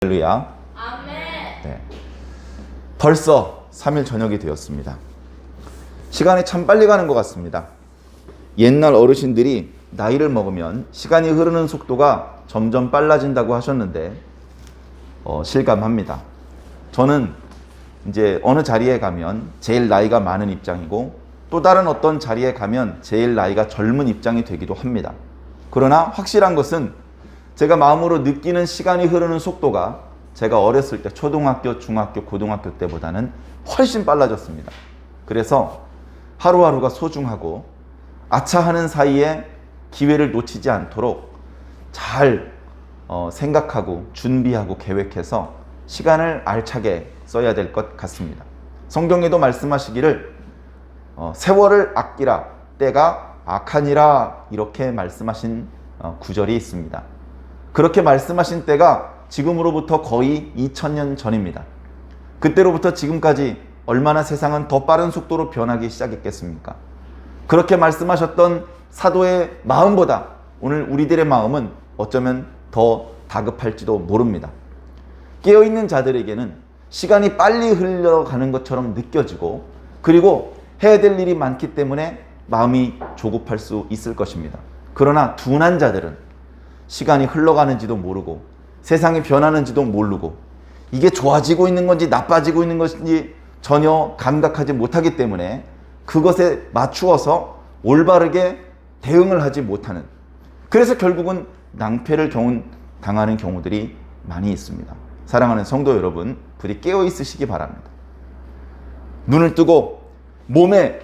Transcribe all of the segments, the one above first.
할렐루야. 아멘. 네. 벌써 3일 저녁이 되었습니다. 시간이 참 빨리 가는 것 같습니다. 옛날 어르신들이 나이를 먹으면 시간이 흐르는 속도가 점점 빨라진다고 하셨는데 실감합니다. 저는 이제 어느 자리에 가면 제일 나이가 많은 입장이고 또 다른 어떤 자리에 가면 제일 나이가 젊은 입장이 되기도 합니다. 그러나 확실한 것은 제가 마음으로 느끼는 시간이 흐르는 속도가 제가 어렸을 때 초등학교, 중학교, 고등학교 때보다는 훨씬 빨라졌습니다. 그래서 하루하루가 소중하고 아차하는 사이에 기회를 놓치지 않도록 잘 생각하고 준비하고 계획해서 시간을 알차게 써야 될 것 같습니다. 성경에도 말씀하시기를 세월을 아끼라 때가 악하니라 이렇게 말씀하신 구절이 있습니다. 그렇게 말씀하신 때가 지금으로부터 거의 2000년 전입니다. 그때로부터 지금까지 얼마나 세상은 더 빠른 속도로 변하기 시작했겠습니까? 그렇게 말씀하셨던 사도의 마음보다 오늘 우리들의 마음은 어쩌면 더 다급할지도 모릅니다. 깨어있는 자들에게는 시간이 빨리 흘러가는 것처럼 느껴지고 그리고 해야 될 일이 많기 때문에 마음이 조급할 수 있을 것입니다. 그러나 둔한 자들은 시간이 흘러가는지도 모르고 세상이 변하는지도 모르고 이게 좋아지고 있는 건지 나빠지고 있는 것인지 전혀 감각하지 못하기 때문에 그것에 맞추어서 올바르게 대응을 하지 못하는, 그래서 결국은 낭패를 당하는 경우들이 많이 있습니다. 사랑하는 성도 여러분, 부디 깨어 있으시기 바랍니다. 눈을 뜨고 몸에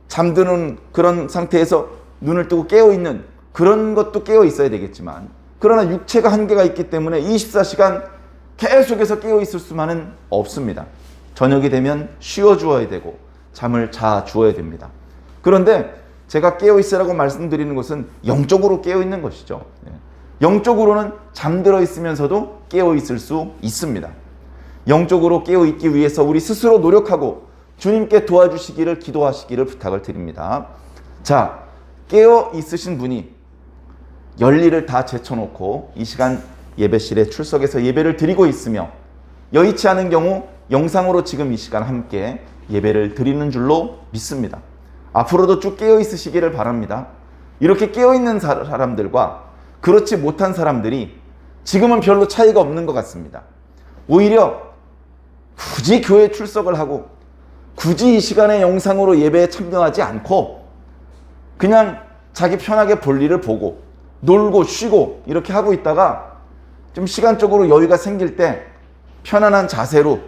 잠드는 그런 상태에서 눈을 뜨고 깨어 있는 그런 것도 깨어 있어야 되겠지만, 그러나 육체가 한계가 있기 때문에 24시간 계속해서 깨어 있을 수만은 없습니다. 저녁이 되면 쉬어 주어야 되고 잠을 자 주어야 됩니다. 그런데 제가 깨어 있으라고 말씀드리는 것은 영적으로 깨어 있는 것이죠. 영적으로는 잠들어 있으면서도 깨어 있을 수 있습니다. 영적으로 깨어 있기 위해서 우리 스스로 노력하고 주님께 도와주시기를 기도하시기를 부탁을 드립니다. 자, 깨어 있으신 분이 열일을 다 제쳐놓고 이 시간 예배실에 출석해서 예배를 드리고 있으며 여의치 않은 경우 영상으로 지금 이 시간 함께 예배를 드리는 줄로 믿습니다. 앞으로도 쭉 깨어 있으시기를 바랍니다. 이렇게 깨어 있는 사람들과 그렇지 못한 사람들이 지금은 별로 차이가 없는 것 같습니다. 오히려 굳이 교회 출석을 하고 굳이 이 시간에 영상으로 예배에 참여하지 않고 그냥 자기 편하게 볼 일을 보고 놀고 쉬고 이렇게 하고 있다가 좀 시간적으로 여유가 생길 때 편안한 자세로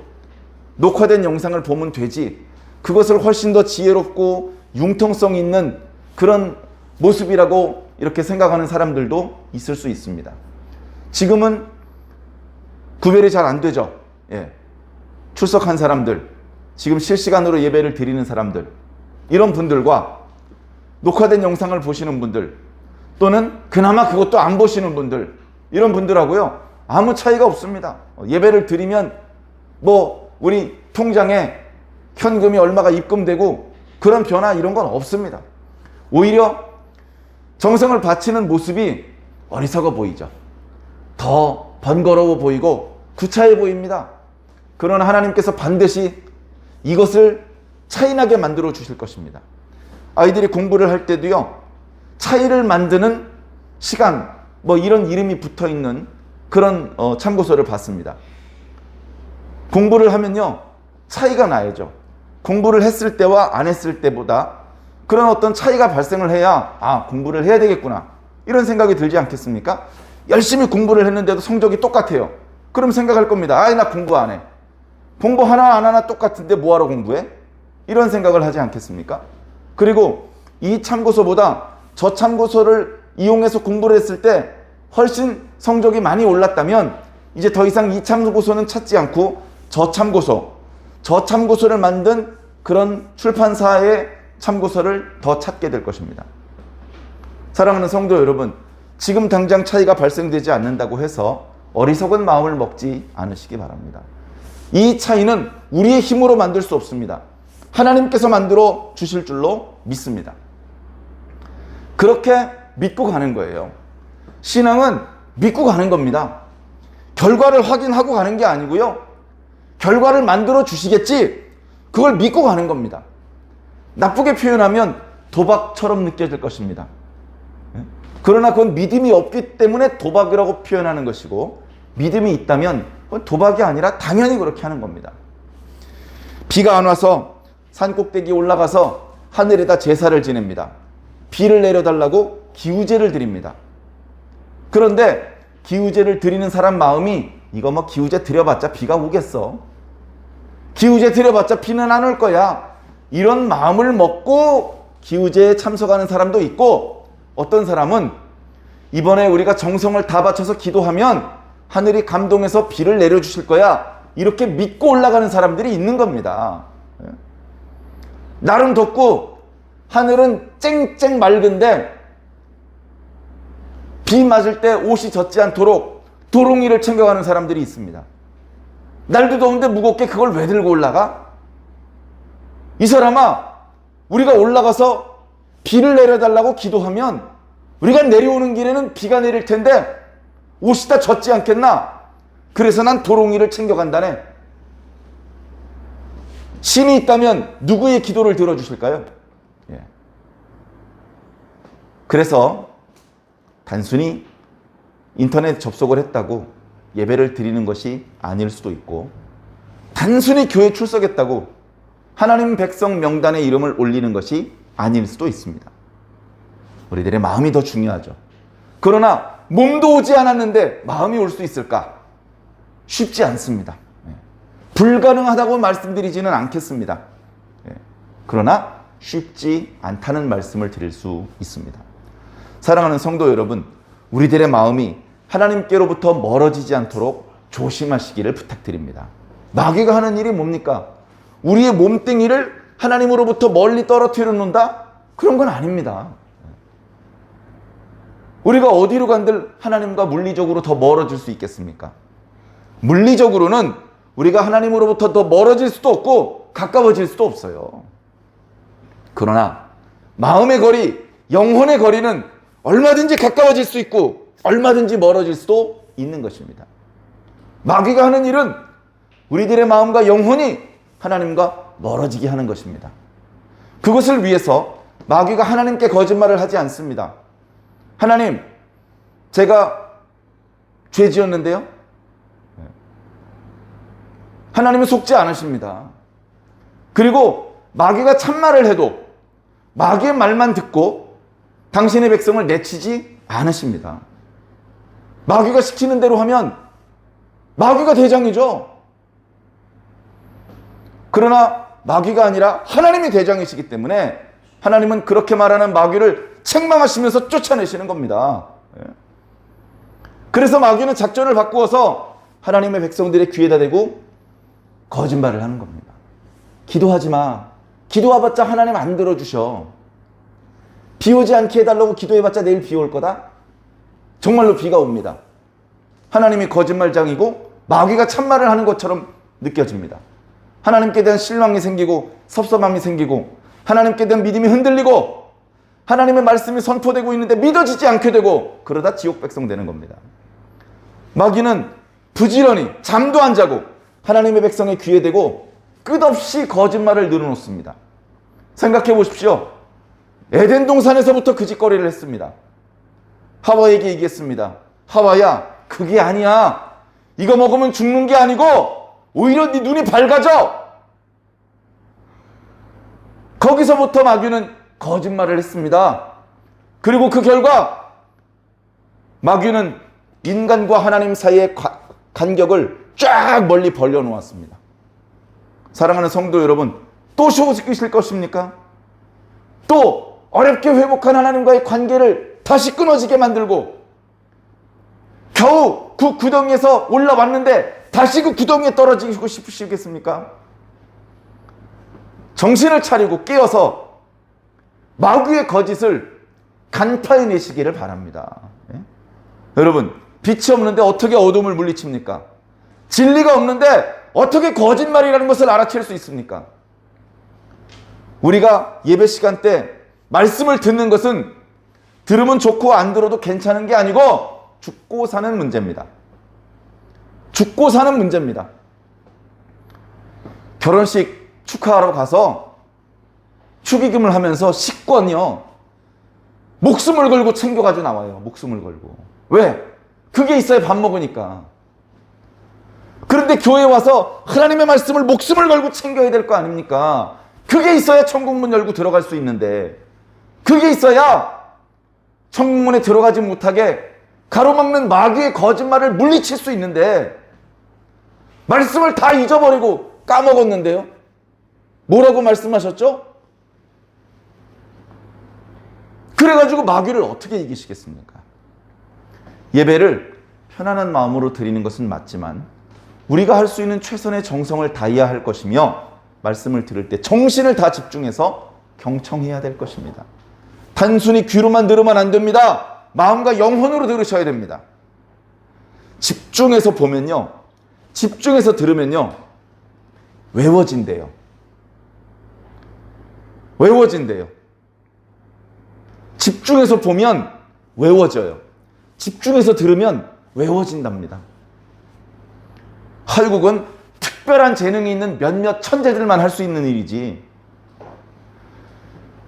녹화된 영상을 보면 되지, 그것을 훨씬 더 지혜롭고 융통성 있는 그런 모습이라고 이렇게 생각하는 사람들도 있을 수 있습니다. 지금은 구별이 잘 안 되죠. 출석한 사람들, 지금 실시간으로 예배를 드리는 사람들, 이런 분들과 녹화된 영상을 보시는 분들, 또는 그나마 그것도 안 보시는 분들, 이런 분들하고요 아무 차이가 없습니다. 예배를 드리면 우리 통장에 현금이 얼마가 입금되고 그런 변화 이런 건 없습니다. 오히려 정성을 바치는 모습이 어리석어 보이죠. 더 번거로워 보이고 구차해 보입니다. 그러나 하나님께서 반드시 이것을 차이나게 만들어 주실 것입니다. 아이들이 공부를 할 때도요 차이를 만드는 시간 이런 이름이 붙어 있는 그런 참고서를 봤습니다. 공부를 하면요 차이가 나야죠. 공부를 했을 때와 안 했을 때보다 그런 어떤 차이가 발생을 해야 공부를 해야 되겠구나 이런 생각이 들지 않겠습니까? 열심히 공부를 했는데도 성적이 똑같아요. 그럼 생각할 겁니다. 나 공부 안 해. 공부 하나 안 하나 똑같은데 뭐하러 공부해? 이런 생각을 하지 않겠습니까? 그리고 이 참고서보다 저 참고서를 이용해서 공부를 했을 때 훨씬 성적이 많이 올랐다면 이제 더 이상 이 참고서는 찾지 않고 저 참고서를 만든 그런 출판사의 참고서를 더 찾게 될 것입니다. 사랑하는 성도 여러분, 지금 당장 차이가 발생되지 않는다고 해서 어리석은 마음을 먹지 않으시기 바랍니다. 이 차이는 우리의 힘으로 만들 수 없습니다. 하나님께서 만들어 주실 줄로 믿습니다. 그렇게 믿고 가는 거예요. 신앙은 믿고 가는 겁니다. 결과를 확인하고 가는 게 아니고요. 결과를 만들어 주시겠지. 그걸 믿고 가는 겁니다. 나쁘게 표현하면 도박처럼 느껴질 것입니다. 그러나 그건 믿음이 없기 때문에 도박이라고 표현하는 것이고, 믿음이 있다면 그건 도박이 아니라 당연히 그렇게 하는 겁니다. 비가 안 와서 산 꼭대기에 올라가서 하늘에다 제사를 지냅니다. 비를 내려달라고 기우제를 드립니다. 그런데 기우제를 드리는 사람 마음이, 이거 뭐 기우제 드려봤자 비가 오겠어, 기우제 드려봤자 비는 안 올 거야, 이런 마음을 먹고 기우제에 참석하는 사람도 있고, 어떤 사람은 이번에 우리가 정성을 다 바쳐서 기도하면 하늘이 감동해서 비를 내려주실 거야, 이렇게 믿고 올라가는 사람들이 있는 겁니다. 날은 덥고 하늘은 쨍쨍 맑은데 비 맞을 때 옷이 젖지 않도록 도롱이를 챙겨가는 사람들이 있습니다. 날도 더운데 무겁게 그걸 왜 들고 올라가? 이 사람아, 우리가 올라가서 비를 내려달라고 기도하면 우리가 내려오는 길에는 비가 내릴 텐데 옷이 다 젖지 않겠나? 그래서 난 도롱이를 챙겨간다네. 신이 있다면 누구의 기도를 들어주실까요? 예. 그래서 단순히 인터넷 접속을 했다고 예배를 드리는 것이 아닐 수도 있고, 단순히 교회 출석했다고 하나님 백성 명단에 이름을 올리는 것이 아닐 수도 있습니다. 우리들의 마음이 더 중요하죠. 그러나 몸도 오지 않았는데 마음이 올 수 있을까? 쉽지 않습니다. 불가능하다고 말씀드리지는 않겠습니다. 그러나 쉽지 않다는 말씀을 드릴 수 있습니다. 사랑하는 성도 여러분, 우리들의 마음이 하나님께로부터 멀어지지 않도록 조심하시기를 부탁드립니다. 마귀가 하는 일이 뭡니까? 우리의 몸뚱이를 하나님으로부터 멀리 떨어뜨려 놓는다? 그런 건 아닙니다. 우리가 어디로 간들 하나님과 물리적으로 더 멀어질 수 있겠습니까? 물리적으로는 우리가 하나님으로부터 더 멀어질 수도 없고 가까워질 수도 없어요. 그러나 마음의 거리, 영혼의 거리는 얼마든지 가까워질 수 있고 얼마든지 멀어질 수도 있는 것입니다. 마귀가 하는 일은 우리들의 마음과 영혼이 하나님과 멀어지게 하는 것입니다. 그것을 위해서 마귀가 하나님께 거짓말을 하지 않습니다. 하나님, 제가 죄 지었는데요? 하나님은 속지 않으십니다. 그리고 마귀가 참말을 해도 마귀의 말만 듣고 당신의 백성을 내치지 않으십니다. 마귀가 시키는 대로 하면 마귀가 대장이죠. 그러나 마귀가 아니라 하나님이 대장이시기 때문에 하나님은 그렇게 말하는 마귀를 책망하시면서 쫓아내시는 겁니다. 그래서 마귀는 작전을 바꾸어서 하나님의 백성들의 귀에다 대고 거짓말을 하는 겁니다. 기도하지 마. 기도해봤자 하나님 안 들어주셔. 비 오지 않게 해달라고 기도해봤자 내일 비 올 거다? 정말로 비가 옵니다. 하나님이 거짓말장이고 마귀가 참말을 하는 것처럼 느껴집니다. 하나님께 대한 실망이 생기고 섭섭함이 생기고 하나님께 대한 믿음이 흔들리고 하나님의 말씀이 선포되고 있는데 믿어지지 않게 되고 그러다 지옥 백성 되는 겁니다. 마귀는 부지런히 잠도 안 자고 하나님의 백성의 귀에 대고 끝없이 거짓말을 늘어놓습니다. 생각해 보십시오. 에덴 동산에서부터 그 짓거리를 했습니다. 하와에게 얘기했습니다. 하와야, 그게 아니야. 이거 먹으면 죽는 게 아니고 오히려 네 눈이 밝아져. 거기서부터 마귀는 거짓말을 했습니다. 그리고 그 결과 마귀는 인간과 하나님 사이의 간격을 쫙 멀리 벌려놓았습니다. 사랑하는 성도 여러분, 또 쉬우실 것입니까? 또 어렵게 회복한 하나님과의 관계를 다시 끊어지게 만들고 겨우 그 구덩이에서 올라왔는데 다시 그 구덩이에 떨어지고 싶으시겠습니까? 정신을 차리고 깨어서 마귀의 거짓을 간파해내시기를 바랍니다. 여러분, 빛이 없는데 어떻게 어둠을 물리칩니까? 진리가 없는데 어떻게 거짓말이라는 것을 알아챌 수 있습니까? 우리가 예배 시간 때 말씀을 듣는 것은 들으면 좋고 안 들어도 괜찮은 게 아니고 죽고 사는 문제입니다. 죽고 사는 문제입니다. 결혼식 축하하러 가서 축의금을 하면서 식권이요, 목숨을 걸고 챙겨가지고 나와요. 목숨을 걸고. 왜? 그게 있어야 밥 먹으니까. 그런데 교회에 와서 하나님의 말씀을 목숨을 걸고 챙겨야 될 거 아닙니까? 그게 있어야 천국문 열고 들어갈 수 있는데, 그게 있어야 천국문에 들어가지 못하게 가로막는 마귀의 거짓말을 물리칠 수 있는데, 말씀을 다 잊어버리고 까먹었는데요. 뭐라고 말씀하셨죠? 그래가지고 마귀를 어떻게 이기시겠습니까? 예배를 편안한 마음으로 드리는 것은 맞지만 우리가 할 수 있는 최선의 정성을 다해야 할 것이며, 말씀을 들을 때 정신을 다 집중해서 경청해야 될 것입니다. 단순히 귀로만 들으면 안 됩니다. 마음과 영혼으로 들으셔야 됩니다. 집중해서 보면요, 집중해서 들으면요, 외워진대요. 외워진대요. 집중해서 보면 외워져요. 집중해서 들으면 외워진답니다. 한국은 특별한 재능이 있는 몇몇 천재들만 할 수 있는 일이지,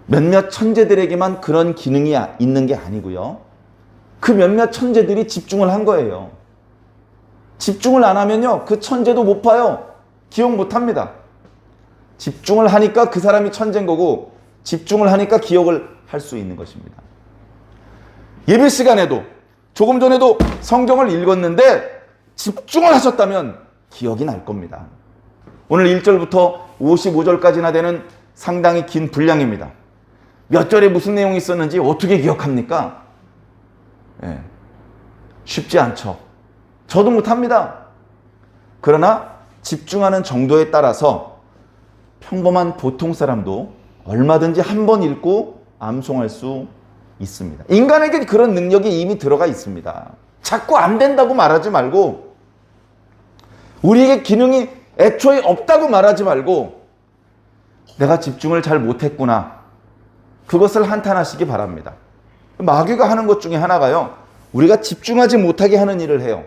몇몇 천재들에게만 그런 기능이 있는 게 아니고요. 그 몇몇 천재들이 집중을 한 거예요. 집중을 안 하면요, 그 천재도 못 봐요. 기억 못 합니다. 집중을 하니까 그 사람이 천재인 거고, 집중을 하니까 기억을 할 수 있는 것입니다. 예배 시간에도 조금 전에도 성경을 읽었는데 집중을 하셨다면 기억이 날 겁니다. 오늘 1절부터 55절까지나 되는 상당히 긴 분량입니다. 몇 절에 무슨 내용이 있었는지 어떻게 기억합니까? 쉽지 않죠. 저도 못합니다. 그러나 집중하는 정도에 따라서 평범한 보통 사람도 얼마든지 한 번 읽고 암송할 수 있습니다. 인간에게 그런 능력이 이미 들어가 있습니다. 자꾸 안 된다고 말하지 말고, 우리에게 기능이 애초에 없다고 말하지 말고, 내가 집중을 잘 못했구나, 그것을 한탄하시기 바랍니다. 마귀가 하는 것 중에 하나가요, 우리가 집중하지 못하게 하는 일을 해요.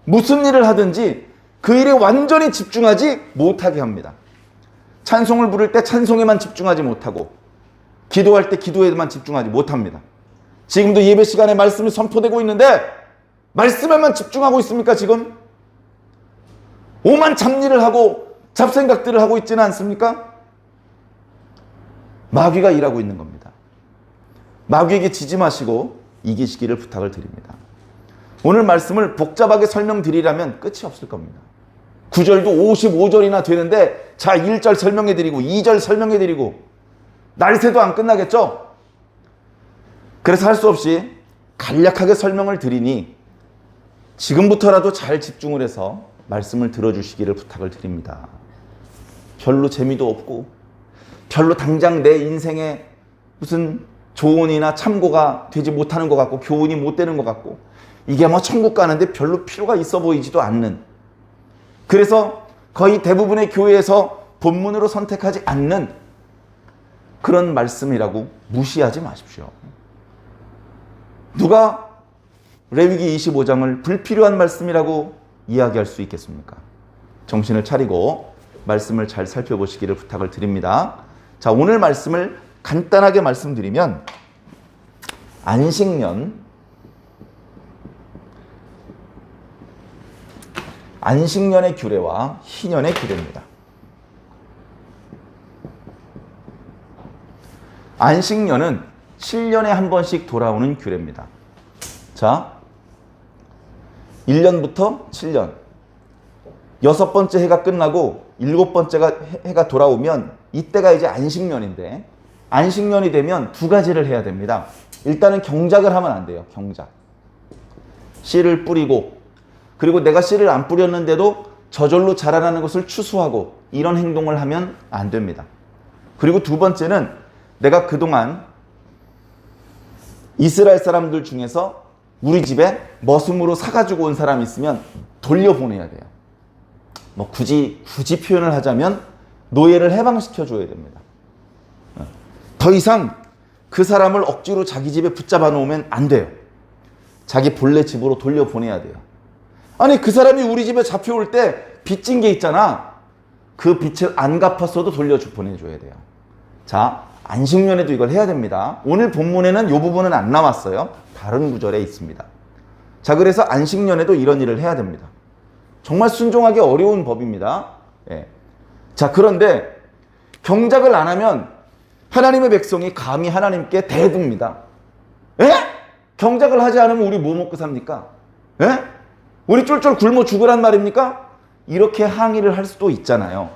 무슨 일을 하든지 그 일에 완전히 집중하지 못하게 합니다. 찬송을 부를 때 찬송에만 집중하지 못하고, 기도할 때 기도에만 집중하지 못합니다. 지금도 예배 시간에 말씀이 선포되고 있는데 말씀에만 집중하고 있습니까? 지금 오만 잡일을 하고 잡생각들을 하고 있지는 않습니까? 마귀가 일하고 있는 겁니다. 마귀에게 지지 마시고 이기시기를 부탁을 드립니다. 오늘 말씀을 복잡하게 설명드리려면 끝이 없을 겁니다. 9절도 55절이나 되는데, 자, 1절 설명해드리고 2절 설명해드리고 날 새도 안 끝나겠죠? 그래서 할 수 없이 간략하게 설명을 드리니 지금부터라도 잘 집중을 해서 말씀을 들어주시기를 부탁을 드립니다. 별로 재미도 없고, 별로 당장 내 인생에 무슨 조언이나 참고가 되지 못하는 것 같고, 교훈이 못 되는 것 같고, 이게 뭐 천국 가는데 별로 필요가 있어 보이지도 않는, 그래서 거의 대부분의 교회에서 본문으로 선택하지 않는 그런 말씀이라고 무시하지 마십시오. 누가 레위기 25장을 불필요한 말씀이라고 이야기할 수 있겠습니까? 정신을 차리고 말씀을 잘 살펴보시기를 부탁을 드립니다. 자, 오늘 말씀을 간단하게 말씀드리면, 안식년의 규례와 희년의 규례입니다. 안식년은 7년에 한 번씩 돌아오는 규례입니다. 자, 1년부터 7년, 6번째 해가 끝나고 7번째가 해가 돌아오면 이때가 이제 안식년인데, 안식년이 되면 두 가지를 해야 됩니다. 일단은 경작을 하면 안 돼요. 경작. 씨를 뿌리고, 그리고 내가 씨를 안 뿌렸는데도 저절로 자라나는 것을 추수하고, 이런 행동을 하면 안 됩니다. 그리고 두 번째는 내가 그동안 이스라엘 사람들 중에서 우리 집에 머슴으로 사가지고 온 사람이 있으면 돌려보내야 돼요. 뭐 굳이 표현을 하자면 노예를 해방시켜줘야 됩니다. 더 이상 그 사람을 억지로 자기 집에 붙잡아 놓으면 안 돼요. 자기 본래 집으로 돌려보내야 돼요. 아니 그 사람이 우리 집에 잡혀올 때 빚진 게 있잖아. 그 빚을 안 갚았어도 보내줘야 돼요. 자, 안식년에도 이걸 해야 됩니다. 오늘 본문에는 이 부분은 안 나왔어요. 다른 구절에 있습니다. 자, 그래서 안식년에도 이런 일을 해야 됩니다. 정말 순종하기 어려운 법입니다. 예. 자, 그런데 경작을 안 하면 하나님의 백성이 감히 하나님께 대듭니다. 예? 경작을 하지 않으면 우리 뭐 먹고 삽니까? 예? 우리 쫄쫄 굶어 죽으란 말입니까? 이렇게 항의를 할 수도 있잖아요.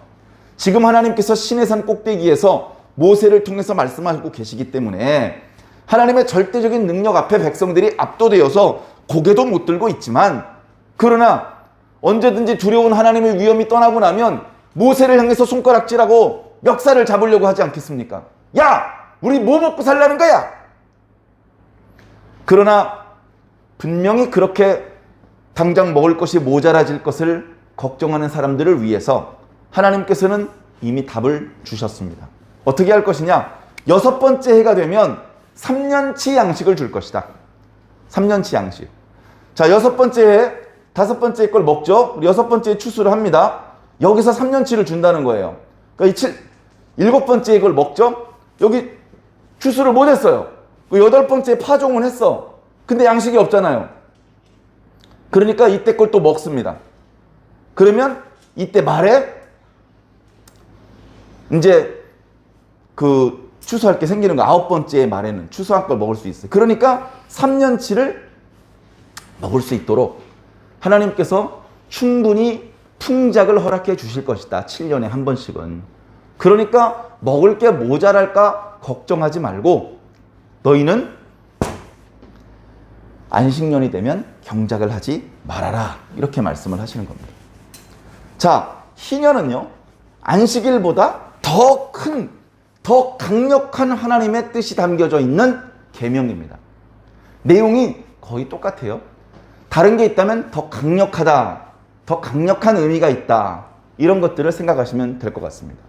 지금 하나님께서 시내산 꼭대기에서 모세를 통해서 말씀하고 계시기 때문에 하나님의 절대적인 능력 앞에 백성들이 압도되어서 고개도 못 들고 있지만, 그러나 언제든지 두려운 하나님의 위험이 떠나고 나면 모세를 향해서 손가락질하고 멱살을 잡으려고 하지 않겠습니까? 야! 우리 뭐 먹고 살라는 거야? 그러나 분명히 그렇게 당장 먹을 것이 모자라질 것을 걱정하는 사람들을 위해서 하나님께서는 이미 답을 주셨습니다. 어떻게 할 것이냐? 6번째 해가 되면 3년치 양식을 줄 것이다. 3년치 양식. 자, 6번째 해, 5번째 걸 먹죠. 6번째에 추수를 합니다. 여기서 3년치를 준다는 거예요. 그러니까 7번째에 걸 먹죠. 여기 추수를 못 했어요. 8번째에 파종은 했어. 근데 양식이 없잖아요. 그러니까 이때 걸 또 먹습니다. 그러면 이때 말에 이제 그 추수할 게 생기는 거, 9번째 말에는 추수한 걸 먹을 수 있어요. 그러니까 3년치를 먹을 수 있도록 하나님께서 충분히 풍작을 허락해 주실 것이다. 7년에 한 번씩은. 그러니까 먹을 게 모자랄까 걱정하지 말고 너희는 안식년이 되면 경작을 하지 말아라. 이렇게 말씀을 하시는 겁니다. 자, 희년은요, 안식일보다 더 큰, 더 강력한 하나님의 뜻이 담겨져 있는 계명입니다. 내용이 거의 똑같아요. 다른 게 있다면 더 강력하다, 더 강력한 의미가 있다, 이런 것들을 생각하시면 될 것 같습니다.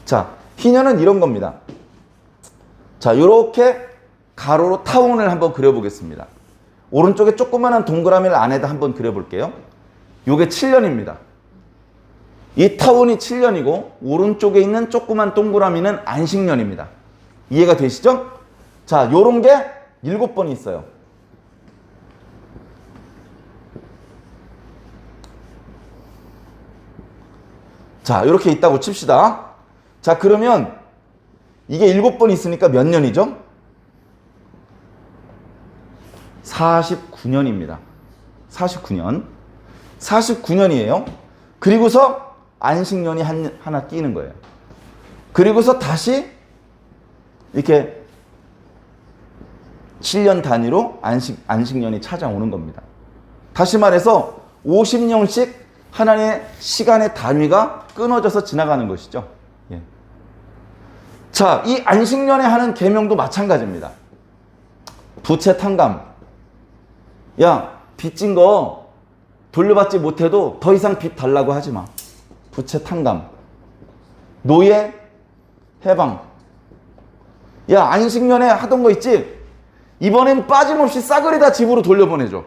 자, 희년은 이런 겁니다. 자, 이렇게 가로로 타원을 한번 그려보겠습니다. 오른쪽에 조그마한 동그라미를 안에다 한번 그려볼게요. 요게 7년입니다. 이 타원이 7년이고 오른쪽에 있는 조그만 동그라미는 안식년입니다. 이해가 되시죠? 자, 요런 게 7번이 있어요. 자, 이렇게 있다고 칩시다. 자, 그러면 이게 7번 있으니까 몇 년이죠? 49년입니다. 49년. 49년이에요. 그리고서 안식년이 하나 끼는 거예요. 그리고서 다시 이렇게 7년 단위로 안식년이 찾아오는 겁니다. 다시 말해서 50년씩 하나님의 시간의 단위가 끊어져서 지나가는 것이죠. 예. 자, 이 안식년에 하는 계명도 마찬가지입니다. 부채 탕감. 야, 빚진 거 돌려받지 못해도 더 이상 빚 달라고 하지 마. 부채 탕감. 노예 해방. 야, 안식년에 하던 거 있지? 이번엔 빠짐없이 싸그리 다 집으로 돌려보내줘.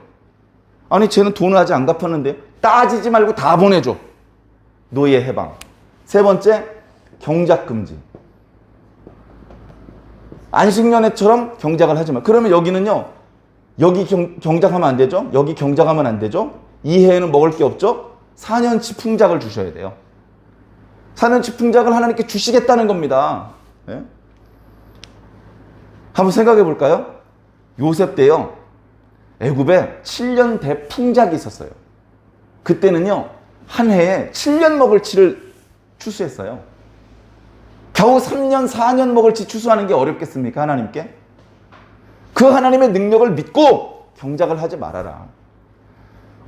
아니, 쟤는 돈을 아직 안 갚았는데 따지지 말고 다 보내줘. 노예 해방. 3번째, 경작 금지. 안식년에처럼 경작을 하지 마. 그러면 여기는요, 여기 경작하면 안 되죠? 여기 경작하면 안 되죠? 이 해에는 먹을 게 없죠? 4년치 풍작을 주셔야 돼요. 4년치 풍작을 하나님께 주시겠다는 겁니다. 네? 한번 생각해 볼까요? 요셉 때요, 애굽에 7년 대풍작이 있었어요. 그때는요, 한 해에 7년 먹을치를 추수했어요. 겨우 3년, 4년 먹을치 추수하는 게 어렵겠습니까, 하나님께? 그 하나님의 능력을 믿고 경작을 하지 말아라.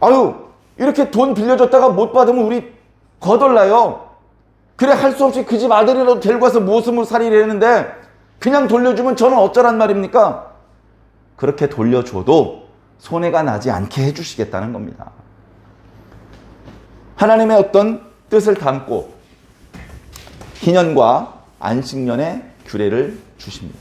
아유, 이렇게 돈 빌려줬다가 못 받으면 우리 거덜나요. 그래, 할 수 없이 그 집 아들이라도 데리고 와서 모스무살이를 했는데 그냥 돌려주면 저는 어쩌란 말입니까? 그렇게 돌려줘도 손해가 나지 않게 해주시겠다는 겁니다. 하나님의 어떤 뜻을 담고 희년과 안식년의 규례를 주십니다.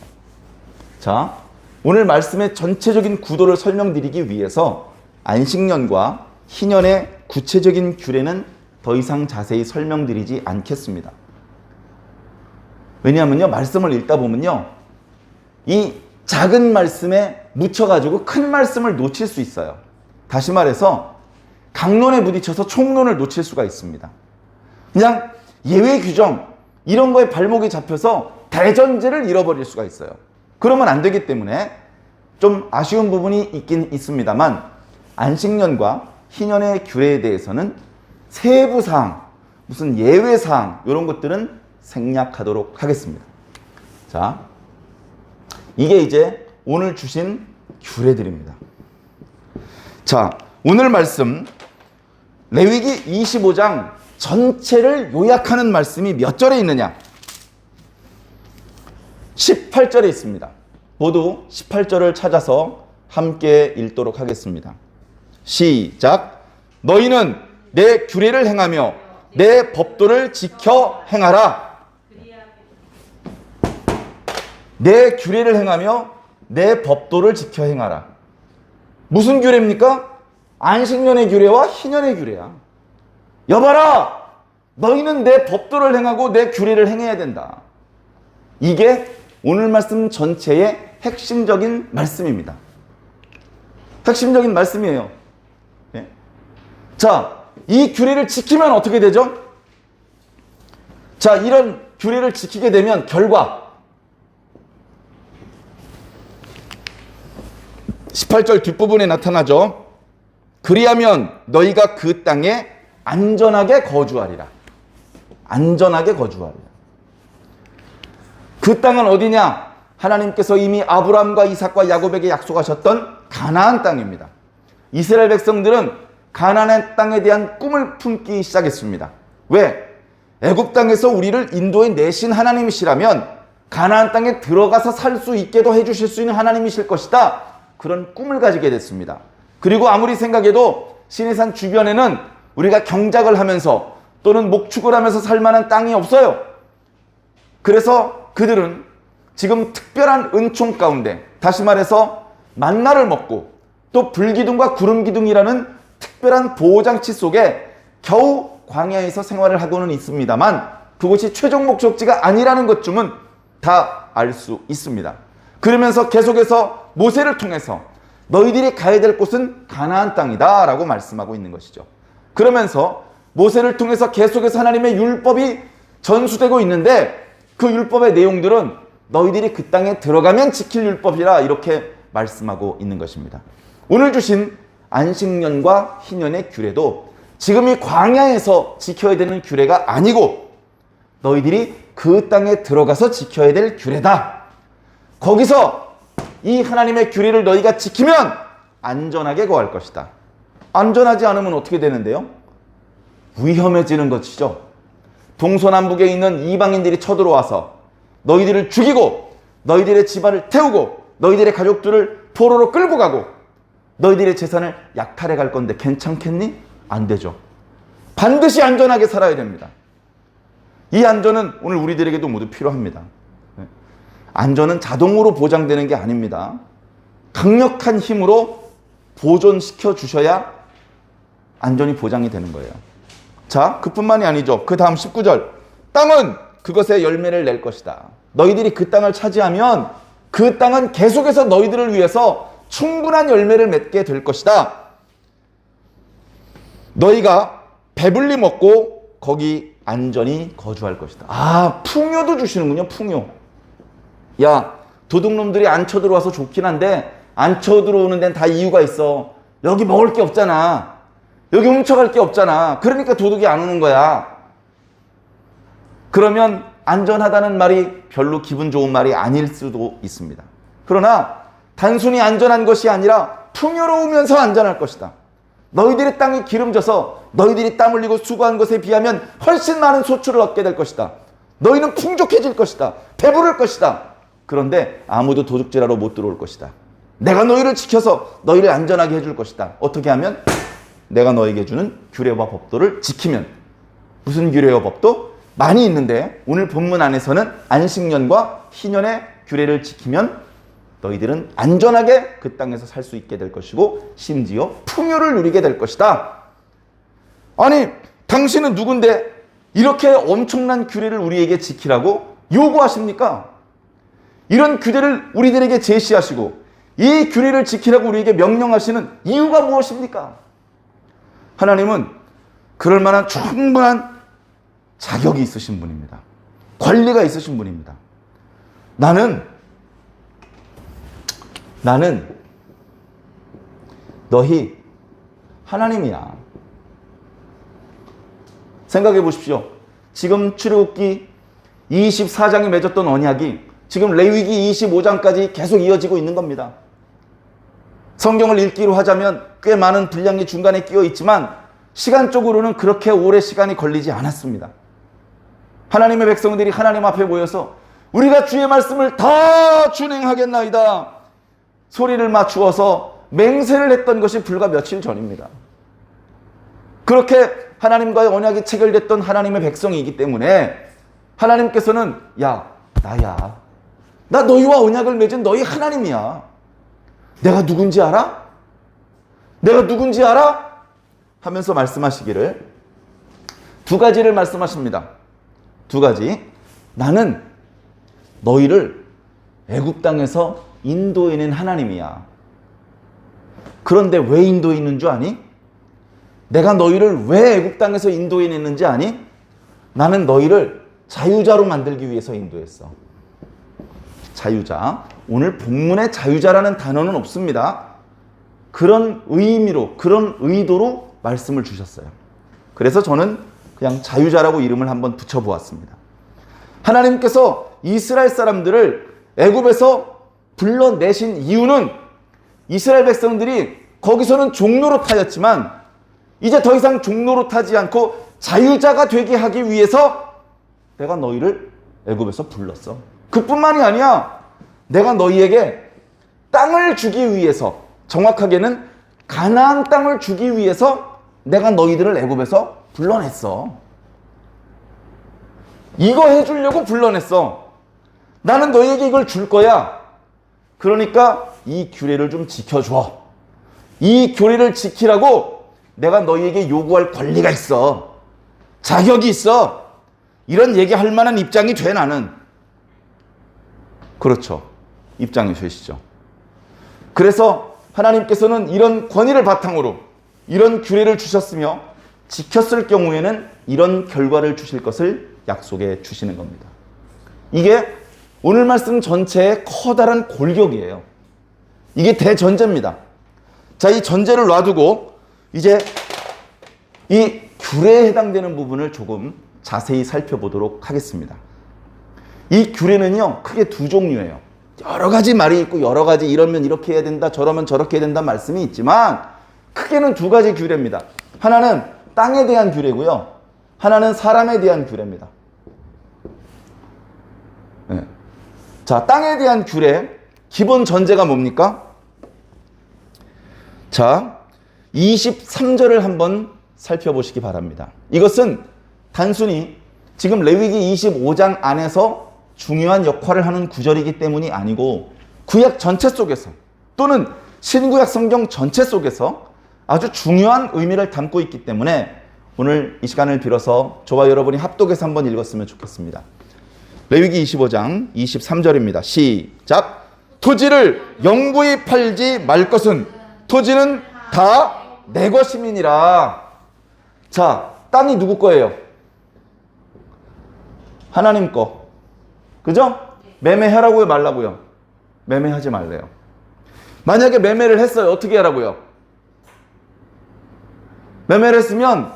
자, 오늘 말씀의 전체적인 구도를 설명드리기 위해서 안식년과 희년의 구체적인 규례는 더 이상 자세히 설명드리지 않겠습니다. 왜냐하면요, 말씀을 읽다 보면요, 이 작은 말씀에 묻혀가지고 큰 말씀을 놓칠 수 있어요. 다시 말해서 강론에 부딪혀서 총론을 놓칠 수가 있습니다. 그냥 예외 규정 이런 거에 발목이 잡혀서 대전제를 잃어버릴 수가 있어요. 그러면 안 되기 때문에 좀 아쉬운 부분이 있긴 있습니다만, 안식년과 희년의 규례에 대해서는 세부사항, 무슨 예외사항 이런 것들은 생략하도록 하겠습니다. 자, 이게 이제 오늘 주신 규례들입니다. 자, 오늘 말씀 레위기 25장 전체를 요약하는 말씀이 몇 절에 있느냐? 18절에 있습니다. 모두 18절을 찾아서 함께 읽도록 하겠습니다. 시작. 너희는 내 규례를 행하며 내 법도를 지켜 행하라. 내 규례를 행하며 내 법도를 지켜 행하라. 무슨 규례입니까? 안식년의 규례와 희년의 규례야. 여봐라! 너희는 내 법도를 행하고 내 규례를 행해야 된다. 이게 오늘 말씀 전체의 핵심적인 말씀입니다. 핵심적인 말씀이에요. 예? 자, 이 규례를 지키면 어떻게 되죠? 자, 이런 규례를 지키게 되면 결과 18절 뒷부분에 나타나죠. 그리하면 너희가 그 땅에 안전하게 거주하리라. 안전하게 거주하리라. 그 땅은 어디냐? 하나님께서 이미 아브라함과 이삭과 야곱에게 약속하셨던 가나안 땅입니다. 이스라엘 백성들은 가나안 땅에 대한 꿈을 품기 시작했습니다. 왜? 애굽 땅에서 우리를 인도해 내신 하나님이시라면 가나안 땅에 들어가서 살 수 있게도 해주실 수 있는 하나님이실 것이다. 그런 꿈을 가지게 됐습니다. 그리고 아무리 생각해도 시내산 주변에는 우리가 경작을 하면서 또는 목축을 하면서 살 만한 땅이 없어요. 그래서 그들은 지금 특별한 은총 가운데, 다시 말해서 만나를 먹고 또 불기둥과 구름기둥이라는 특별한 보호장치 속에 겨우 광야에서 생활을 하고는 있습니다만, 그곳이 최종 목적지가 아니라는 것쯤은 다 알 수 있습니다. 그러면서 계속해서 모세를 통해서 너희들이 가야 될 곳은 가나안 땅이다 라고 말씀하고 있는 것이죠. 그러면서 모세를 통해서 계속해서 하나님의 율법이 전수되고 있는데, 그 율법의 내용들은 너희들이 그 땅에 들어가면 지킬 율법이라 이렇게 말씀하고 있는 것입니다. 오늘 주신 안식년과 희년의 규례도 지금 이 광야에서 지켜야 되는 규례가 아니고 너희들이 그 땅에 들어가서 지켜야 될 규례다. 거기서 이 하나님의 규례를 너희가 지키면 안전하게 거할 것이다. 안전하지 않으면 어떻게 되는데요? 위험해지는 것이죠. 동서남북에 있는 이방인들이 쳐들어와서 너희들을 죽이고 너희들의 집안을 태우고 너희들의 가족들을 포로로 끌고 가고 너희들의 재산을 약탈해 갈 건데 괜찮겠니? 안 되죠. 반드시 안전하게 살아야 됩니다. 이 안전은 오늘 우리들에게도 모두 필요합니다. 안전은 자동으로 보장되는 게 아닙니다. 강력한 힘으로 보존시켜 주셔야 안전이 보장이 되는 거예요. 자, 그뿐만이 아니죠. 그 다음 19절. 땅은 그것의 열매를 낼 것이다. 너희들이 그 땅을 차지하면 그 땅은 계속해서 너희들을 위해서 충분한 열매를 맺게 될 것이다. 너희가 배불리 먹고 거기 안전히 거주할 것이다. 아, 풍요도 주시는군요. 풍요. 야, 도둑놈들이 안 쳐들어와서 좋긴 한데 안 쳐들어오는 데는 다 이유가 있어. 여기 먹을 게 없잖아. 여기 훔쳐갈 게 없잖아. 그러니까 도둑이 안 오는 거야. 그러면 안전하다는 말이 별로 기분 좋은 말이 아닐 수도 있습니다. 그러나 단순히 안전한 것이 아니라 풍요로우면서 안전할 것이다. 너희들의 땅이 기름져서 너희들이 땀 흘리고 수고한 것에 비하면 훨씬 많은 소출을 얻게 될 것이다. 너희는 풍족해질 것이다. 배부를 것이다. 그런데 아무도 도둑질하러 못 들어올 것이다. 내가 너희를 지켜서 너희를 안전하게 해줄 것이다. 어떻게 하면? 내가 너에게 주는 규례와 법도를 지키면. 무슨 규례와 법도? 많이 있는데 오늘 본문 안에서는 안식년과 희년의 규례를 지키면 너희들은 안전하게 그 땅에서 살 수 있게 될 것이고 심지어 풍요를 누리게 될 것이다. 아니, 당신은 누군데 이렇게 엄청난 규례를 우리에게 지키라고 요구하십니까? 이런 규례를 우리들에게 제시하시고 이 규례를 지키라고 우리에게 명령하시는 이유가 무엇입니까? 하나님은 그럴 만한 충분한 자격이 있으신 분입니다. 권리가 있으신 분입니다. 나는 너희 하나님이야. 생각해 보십시오. 지금 출애굽기 24장에 맺었던 언약이 지금 레위기 25장까지 계속 이어지고 있는 겁니다. 성경을 읽기로 하자면 꽤 많은 분량이 중간에 끼어 있지만 시간적으로는 그렇게 오래 시간이 걸리지 않았습니다. 하나님의 백성들이 하나님 앞에 모여서 우리가 주의 말씀을 다 준행하겠나이다 소리를 맞추어서 맹세를 했던 것이 불과 며칠 전입니다. 그렇게 하나님과의 언약이 체결됐던 하나님의 백성이기 때문에 하나님께서는 야, 나야. 나 너희와 언약을 맺은 너희 하나님이야. 내가 누군지 알아? 내가 누군지 알아? 하면서 말씀하시기를 두 가지를 말씀하십니다. 두 가지. 나는 너희를 애굽 땅에서 인도해낸 하나님이야. 그런데 왜 인도했는 줄 아니? 내가 너희를 왜 애굽 땅에서 인도해냈는지 아니? 나는 너희를 자유자로 만들기 위해서 인도했어. 자유자. 오늘 본문에 자유자라는 단어는 없습니다. 그런 의미로, 그런 의도로 말씀을 주셨어요. 그래서 저는 그냥 자유자라고 이름을 한번 붙여보았습니다. 하나님께서 이스라엘 사람들을 애굽에서 불러내신 이유는 이스라엘 백성들이 거기서는 종노릇하였지만 이제 더 이상 종노릇하지 않고 자유자가 되게 하기 위해서 내가 너희를 애굽에서 불렀어. 그뿐만이 아니야. 내가 너희에게 땅을 주기 위해서, 정확하게는 가나안 땅을 주기 위해서 내가 너희들을 애굽에서 불러냈어. 이거 해주려고 불러냈어. 나는 너희에게 이걸 줄 거야. 그러니까 이 규례를 좀 지켜줘. 이 규례를 지키라고 내가 너희에게 요구할 권리가 있어. 자격이 있어. 이런 얘기할 만한 입장이 돼 나는. 그렇죠. 입장이 되시죠. 그래서 하나님께서는 이런 권위를 바탕으로 이런 규례를 주셨으며 지켰을 경우에는 이런 결과를 주실 것을 약속해 주시는 겁니다. 이게 오늘 말씀 전체의 커다란 골격이에요. 이게 대전제입니다. 자, 이 전제를 놔두고 이제 이 규례에 해당되는 부분을 조금 자세히 살펴보도록 하겠습니다. 이 규례는요, 크게 두 종류예요. 여러 가지 말이 있고 여러 가지 이러면 이렇게 해야 된다, 저러면 저렇게 해야 된다 말씀이 있지만 크게는 두 가지 규례입니다. 하나는 땅에 대한 규례고요. 하나는 사람에 대한 규례입니다. 네. 자, 땅에 대한 규례 기본 전제가 뭡니까? 자, 23절을 한번 살펴보시기 바랍니다. 이것은 단순히 지금 레위기 25장 안에서 중요한 역할을 하는 구절이기 때문이 아니고 구약 전체 속에서 또는 신구약 성경 전체 속에서 아주 중요한 의미를 담고 있기 때문에 오늘 이 시간을 빌어서 저와 여러분이 합독해서 한번 읽었으면 좋겠습니다. 레위기 25장 23절입니다. 시작! 토지를 영구히 팔지 말 것은 토지는 다 내 것임이니라. 자, 땅이 누구 거예요? 하나님 거. 그죠? 매매하라고요, 말라고요? 매매하지 말래요. 만약에 매매를 했어요. 어떻게 하라고요? 매매를 했으면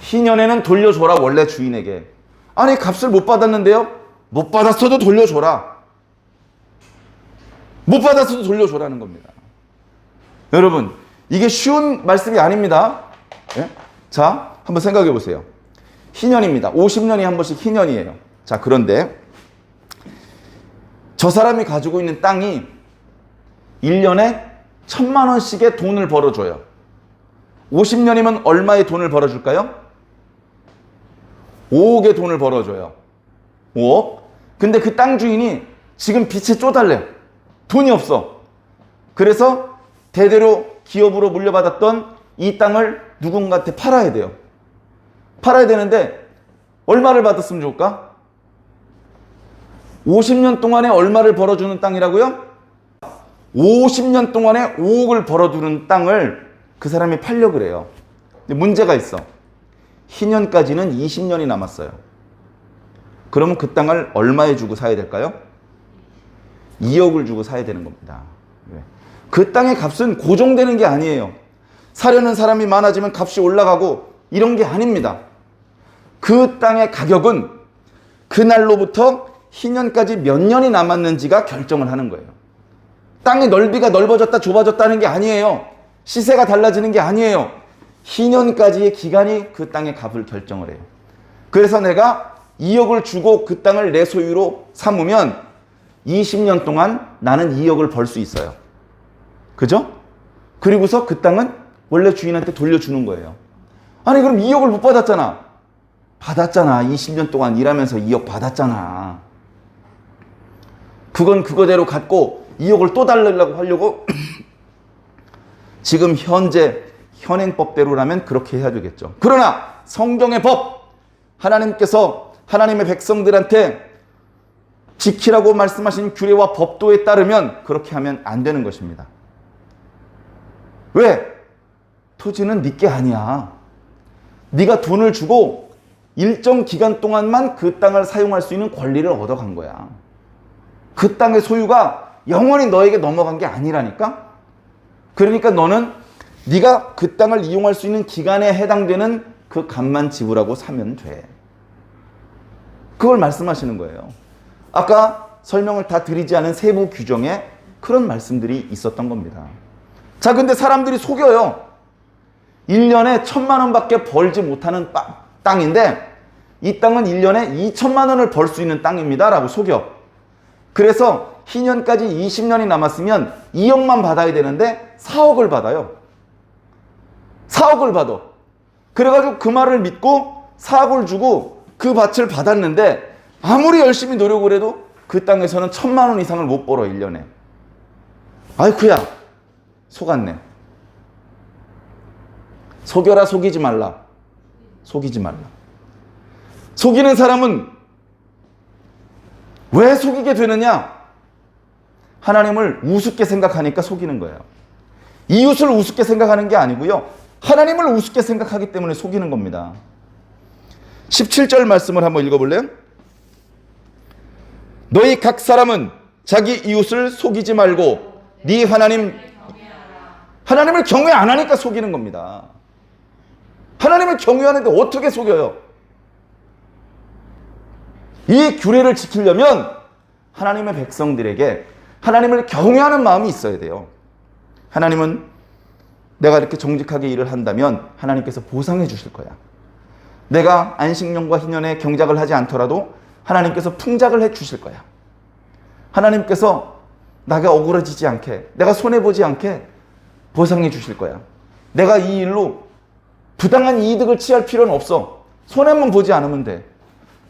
희년에는 돌려줘라, 원래 주인에게. 아니, 값을 못 받았는데요? 못 받았어도 돌려줘라. 못 받았어도 돌려줘라는 겁니다. 여러분, 이게 쉬운 말씀이 아닙니다. 예? 자, 한번 생각해 보세요. 희년입니다. 50년이 한 번씩 희년이에요. 자, 그런데 저 사람이 가지고 있는 땅이 1년에 1,000만 원씩의 돈을 벌어줘요. 50년이면 얼마의 돈을 벌어줄까요? 5억의 돈을 벌어줘요. 5억? 근데 그 땅 주인이 지금 빚에 쪼달래. 돈이 없어. 그래서 대대로 기업으로 물려받았던 이 땅을 누군가한테 팔아야 돼요. 팔아야 되는데 얼마를 받았으면 좋을까? 50년 동안에 얼마를 벌어주는 땅이라고요? 50년 동안에 5억을 벌어주는 땅을 그 사람이 팔려고 그래요. 근데 문제가 있어. 희년까지는 20년이 남았어요. 그러면 그 땅을 얼마에 주고 사야 될까요? 2억을 주고 사야 되는 겁니다. 그 땅의 값은 고정되는 게 아니에요. 사려는 사람이 많아지면 값이 올라가고 이런 게 아닙니다. 그 땅의 가격은 그날로부터 희년까지 몇 년이 남았는지가 결정을 하는 거예요. 땅의 넓이가 넓어졌다 좁아졌다는 게 아니에요. 시세가 달라지는 게 아니에요. 희년까지의 기간이 그 땅의 값을 결정을 해요. 그래서 내가 2억을 주고 그 땅을 내 소유로 삼으면 20년 동안 나는 2억을 벌 수 있어요. 그죠? 그리고서 그 땅은 원래 주인한테 돌려주는 거예요. 아니 그럼 2억을 못 받았잖아. 받았잖아. 20년 동안 일하면서 2억 받았잖아. 그건 그거대로 갖고 2억을 또 달라고 하려고 지금 현재 현행법대로라면 그렇게 해야 되겠죠. 그러나 성경의 법, 하나님께서 하나님의 백성들한테 지키라고 말씀하신 규례와 법도에 따르면 그렇게 하면 안 되는 것입니다. 왜? 토지는 네 게 아니야. 네가 돈을 주고 일정 기간 동안만 그 땅을 사용할 수 있는 권리를 얻어간 거야. 그 땅의 소유가 영원히 너에게 넘어간 게 아니라니까? 그러니까 너는 네가 그 땅을 이용할 수 있는 기간에 해당되는 그 값만 지불하고 사면 돼. 그걸 말씀하시는 거예요. 아까 설명을 다 드리지 않은 세부 규정에 그런 말씀들이 있었던 겁니다. 자, 근데 사람들이 속여요. 1년에 1,000만 원밖에 벌지 못하는 땅인데 이 땅은 1년에 2,000만 원을 벌 수 있는 땅입니다 라고 속여. 그래서 희년까지 20년이 남았으면 2억만 받아야 되는데 4억을 받아요. 4억을 받아. 그래가지고 그 말을 믿고 4억을 주고 그 밭을 받았는데 아무리 열심히 노력을 해도 그 땅에서는 1,000만 원 이상을 못 벌어 1년에. 아이쿠야 속았네. 속여라 속이지 말라. 속이지 말라. 속이는 사람은 왜 속이게 되느냐? 하나님을 우습게 생각하니까 속이는 거예요. 이웃을 우습게 생각하는 게 아니고요. 하나님을 우습게 생각하기 때문에 속이는 겁니다. 17절 말씀을 한번 읽어볼래요? 너희 각 사람은 자기 이웃을 속이지 말고 네 하나님을 경외 안 하니까 속이는 겁니다. 하나님을 경외하는데 어떻게 속여요? 이 규례를 지키려면 하나님의 백성들에게 하나님을 경외하는 마음이 있어야 돼요. 하나님은 내가 이렇게 정직하게 일을 한다면 하나님께서 보상해 주실 거야. 내가 안식년과 희년에 경작을 하지 않더라도 하나님께서 풍작을 해 주실 거야. 하나님께서 내가 억울해지지 않게, 내가 손해보지 않게 보상해 주실 거야. 내가 이 일로 부당한 이득을 취할 필요는 없어. 손해만 보지 않으면 돼.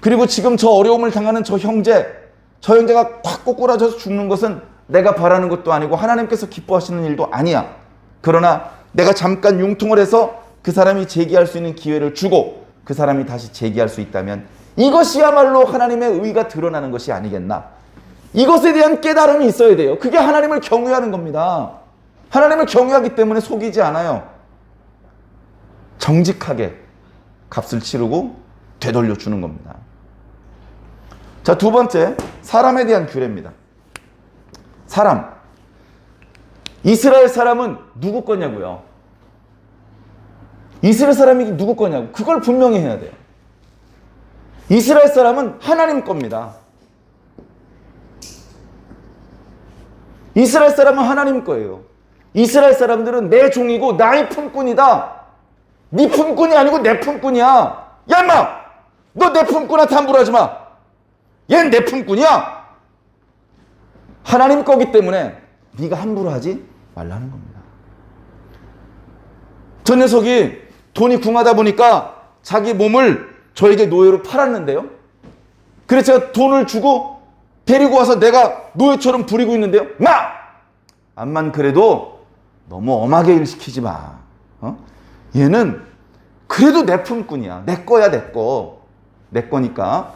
그리고 지금 저 어려움을 당하는 저 형제가 콱 꼬꾸라져서 죽는 것은 내가 바라는 것도 아니고 하나님께서 기뻐하시는 일도 아니야. 그러나 내가 잠깐 융통을 해서 그 사람이 재기할 수 있는 기회를 주고 그 사람이 다시 재기할 수 있다면 이것이야말로 하나님의 의가 드러나는 것이 아니겠나. 이것에 대한 깨달음이 있어야 돼요. 그게 하나님을 경외하는 겁니다. 하나님을 경외하기 때문에 속이지 않아요. 정직하게 값을 치르고 되돌려 주는 겁니다. 자, 두 번째, 사람에 대한 규례입니다. 사람. 이스라엘 사람은 누구 거냐고요? 이스라엘 사람이 누구 거냐고. 그걸 분명히 해야 돼요. 이스라엘 사람은 하나님 겁니다. 이스라엘 사람은 하나님 거예요. 이스라엘 사람들은 내 종이고 나의 품꾼이다. 네 품꾼이 아니고 내 품꾼이야. 야 인마! 너 내 품꾼한테 함부로 하지 마. 얘는 내 품꾼이야. 하나님 거기 때문에 네가 함부로 하지 말라는 겁니다. 저 녀석이 돈이 궁하다 보니까 자기 몸을 저에게 노예로 팔았는데요. 그래서 제가 돈을 주고 데리고 와서 내가 노예처럼 부리고 있는데요. 마! 암만 그래도 너무 엄하게 일 시키지 마. 얘는 그래도 내 품꾼이야. 내 거야, 내 거. 내 거니까.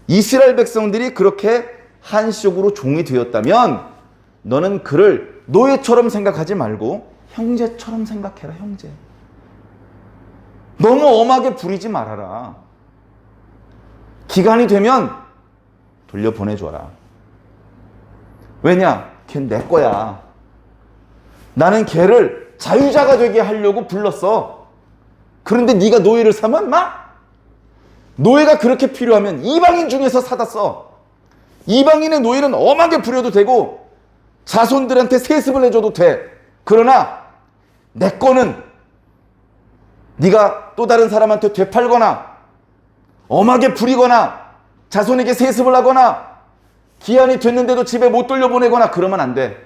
이스라엘 백성들이 그렇게 한시적으로 종이 되었다면 너는 그를 노예처럼 생각하지 말고 형제처럼 생각해라, 형제. 너무 엄하게 부리지 말아라. 기간이 되면 돌려보내줘라. 왜냐? 걔는 내 거야. 나는 걔를 자유자가 되게 하려고 불렀어. 그런데 네가 노예를 사면 노예가 그렇게 필요하면 이방인 중에서 사다 써. 이방인의 노예는 엄하게 부려도 되고 자손들한테 세습을 해줘도 돼. 그러나 내 거는 네가 또 다른 사람한테 되팔거나 엄하게 부리거나 자손에게 세습을 하거나 기한이 됐는데도 집에 못 돌려보내거나 그러면 안 돼.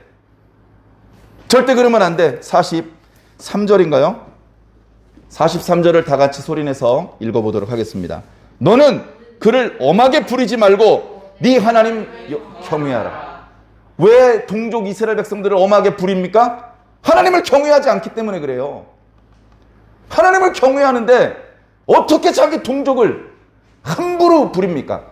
절대 그러면 안 돼. 43절인가요? 43절을 다 같이 소리내서 읽어보도록 하겠습니다. 너는 그를 엄하게 부리지 말고 네 하나님 경외하라. 왜 동족 이스라엘 백성들을 엄하게 부립니까? 하나님을 경외하지 않기 때문에 그래요. 하나님을 경외하는데 어떻게 자기 동족을 함부로 부립니까?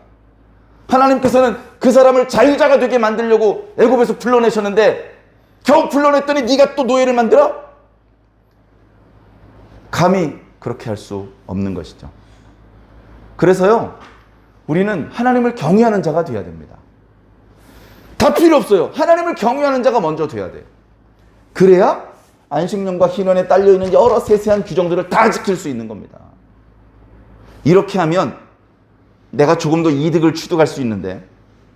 하나님께서는 그 사람을 자유자가 되게 만들려고 애굽에서 불러내셨는데 겨우 불러냈더니 네가 또 노예를 만들어? 감히 그렇게 할 수 없는 것이죠. 그래서요, 우리는 하나님을 경외하는 자가 되어야 됩니다. 다 필요 없어요. 하나님을 경외하는 자가 먼저 돼야 돼요. 그래야 안식년과 희년에 딸려있는 여러 세세한 규정들을 다 지킬 수 있는 겁니다. 이렇게 하면 내가 조금 더 이득을 취득할 수 있는데,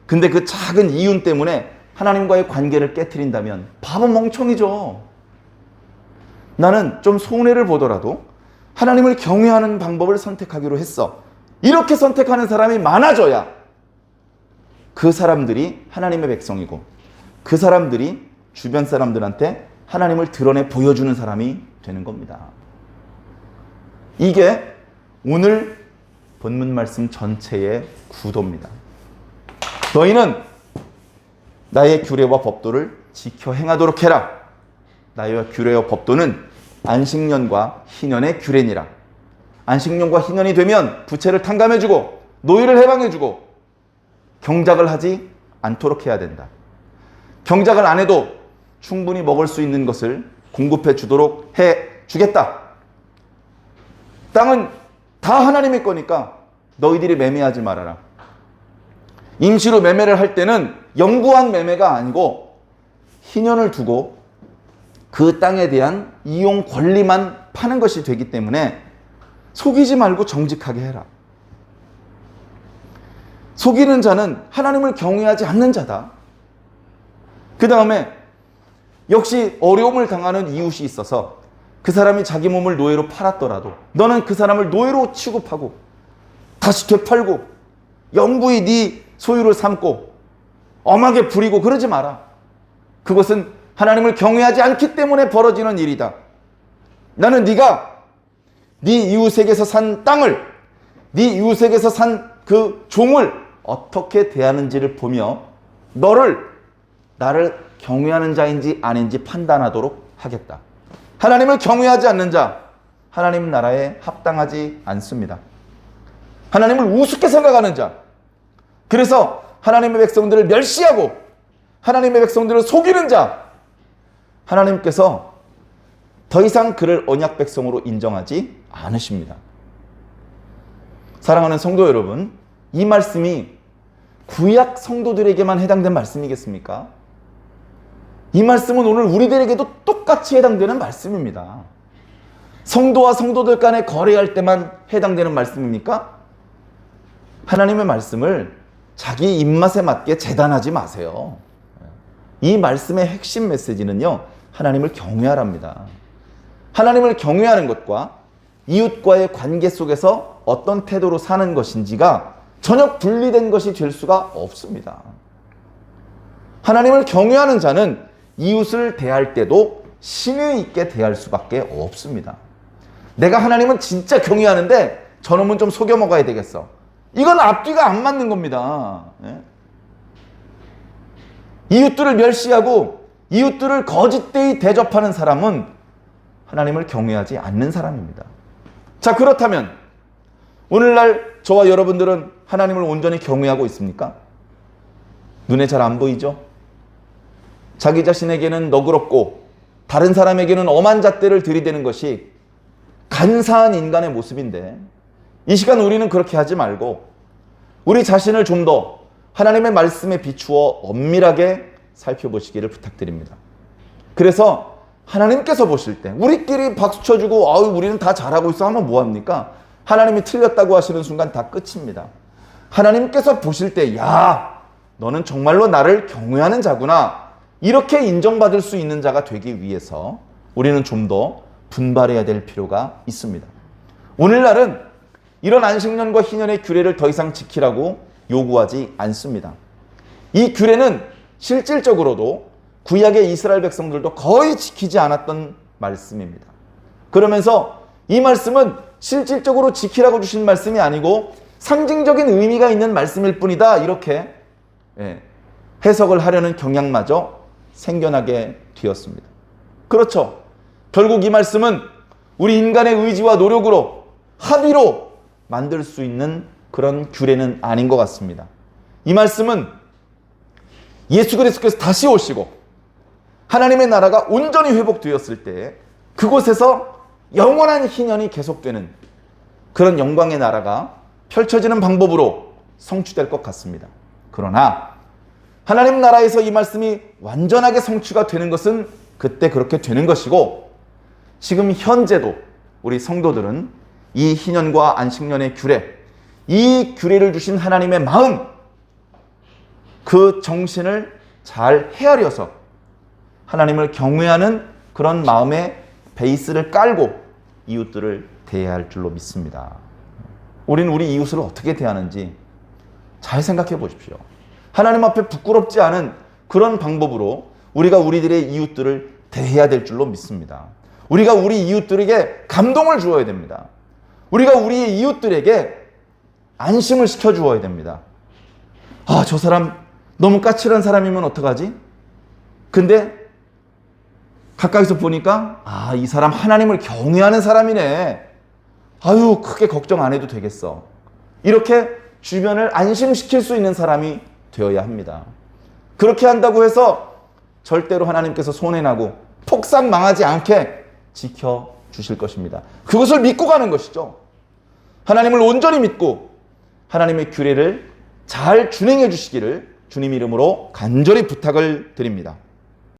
근데 그 작은 이윤 때문에 하나님과의 관계를 깨트린다면 바보 멍청이죠. 나는 좀 손해를 보더라도 하나님을 경외하는 방법을 선택하기로 했어. 이렇게 선택하는 사람이 많아져야 그 사람들이 하나님의 백성이고 그 사람들이 주변 사람들한테 하나님을 드러내 보여주는 사람이 되는 겁니다. 이게 오늘 본문 말씀 전체의 구도입니다. 너희는 나의 규례와 법도를 지켜 행하도록 해라. 나의 규례와 법도는 안식년과 희년의 규례니라. 안식년과 희년이 되면 부채를 탕감해주고 노예를 해방해주고 경작을 하지 않도록 해야 된다. 경작을 안 해도 충분히 먹을 수 있는 것을 공급해 주도록 해 주겠다. 땅은 다 하나님의 거니까 너희들이 매매하지 말아라. 임시로 매매를 할 때는 영구한 매매가 아니고 희년을 두고 그 땅에 대한 이용 권리만 파는 것이 되기 때문에 속이지 말고 정직하게 해라. 속이는 자는 하나님을 경외하지 않는 자다. 그 다음에 역시 어려움을 당하는 이웃이 있어서 그 사람이 자기 몸을 노예로 팔았더라도 너는 그 사람을 노예로 취급하고 다시 되팔고 영구히 네 소유를 삼고 엄하게 부리고 그러지 마라. 그것은 하나님을 경외하지 않기 때문에 벌어지는 일이다. 나는 네가 네 이웃에게서 산 땅을, 네 이웃에게서 산 그 종을 어떻게 대하는지를 보며 나를 경외하는 자인지 아닌지 판단하도록 하겠다. 하나님을 경외하지 않는 자, 하나님 나라에 합당하지 않습니다. 하나님을 우습게 생각하는 자, 그래서 하나님의 백성들을 멸시하고 하나님의 백성들을 속이는 자, 하나님께서 더 이상 그를 언약 백성으로 인정하지 않으십니다. 사랑하는 성도 여러분, 이 말씀이 구약 성도들에게만 해당된 말씀이겠습니까? 이 말씀은 오늘 우리들에게도 똑같이 해당되는 말씀입니다. 성도와 성도들 간에 거래할 때만 해당되는 말씀입니까? 하나님의 말씀을 자기 입맛에 맞게 재단하지 마세요. 이 말씀의 핵심 메시지는요, 하나님을 경외하랍니다. 하나님을 경외하는 것과 이웃과의 관계 속에서 어떤 태도로 사는 것인지가 전혀 분리된 것이 될 수가 없습니다. 하나님을 경외하는 자는 이웃을 대할 때도 신의 있게 대할 수밖에 없습니다. 내가 하나님은 진짜 경외하는데 저놈은 좀 속여 먹어야 되겠어. 이건 앞뒤가 안 맞는 겁니다. 이웃들을 멸시하고 이웃들을 거짓되이 대접하는 사람은 하나님을 경외하지 않는 사람입니다. 자, 그렇다면 오늘날 저와 여러분들은 하나님을 온전히 경외하고 있습니까? 눈에 잘 안 보이죠? 자기 자신에게는 너그럽고 다른 사람에게는 엄한 잣대를 들이대는 것이 간사한 인간의 모습인데, 이 시간 우리는 그렇게 하지 말고 우리 자신을 좀 더 하나님의 말씀에 비추어 엄밀하게 살펴보시기를 부탁드립니다. 그래서 하나님께서 보실 때 우리끼리 박수 쳐주고 우리는 다 잘하고 있어 하면 뭐합니까? 하나님이 틀렸다고 하시는 순간 다 끝입니다. 하나님께서 보실 때 야, 너는 정말로 나를 경외하는 자구나, 이렇게 인정받을 수 있는 자가 되기 위해서 우리는 좀 더 분발해야 될 필요가 있습니다. 오늘날은 이런 안식년과 희년의 규례를 더 이상 지키라고 요구하지 않습니다. 이 규례는 실질적으로도 구약의 이스라엘 백성들도 거의 지키지 않았던 말씀입니다. 그러면서 이 말씀은 실질적으로 지키라고 주신 말씀이 아니고 상징적인 의미가 있는 말씀일 뿐이다, 이렇게 해석을 하려는 경향마저 생겨나게 되었습니다. 그렇죠. 결국 이 말씀은 우리 인간의 의지와 노력으로 합의로 만들 수 있는 그런 규례는 아닌 것 같습니다. 이 말씀은 예수 그리스도께서 다시 오시고 하나님의 나라가 온전히 회복되었을 때 그곳에서 영원한 희년이 계속되는 그런 영광의 나라가 펼쳐지는 방법으로 성취될 것 같습니다. 그러나 하나님 나라에서 이 말씀이 완전하게 성취가 되는 것은 그때 그렇게 되는 것이고, 지금 현재도 우리 성도들은 이 희년과 안식년의 규례, 이 규례를 주신 하나님의 마음, 그 정신을 잘 헤아려서 하나님을 경외하는 그런 마음의 베이스를 깔고 이웃들을 대해야 할 줄로 믿습니다. 우리는 우리 이웃을 어떻게 대하는지 잘 생각해 보십시오. 하나님 앞에 부끄럽지 않은 그런 방법으로 우리가 우리들의 이웃들을 대해야 될 줄로 믿습니다. 우리가 우리 이웃들에게 감동을 주어야 됩니다. 우리가 우리의 이웃들에게 안심을 시켜주어야 됩니다. 저 사람 너무 까칠한 사람이면 어떡하지? 근데 가까이서 보니까 이 사람 하나님을 경외하는 사람이네. 크게 걱정 안 해도 되겠어. 이렇게 주변을 안심시킬 수 있는 사람이 되어야 합니다. 그렇게 한다고 해서 절대로 하나님께서 손해나고 폭삭 망하지 않게 지켜주실 것입니다. 그것을 믿고 가는 것이죠. 하나님을 온전히 믿고 하나님의 규례를 잘 준행해 주시기를 주님 이름으로 간절히 부탁을 드립니다.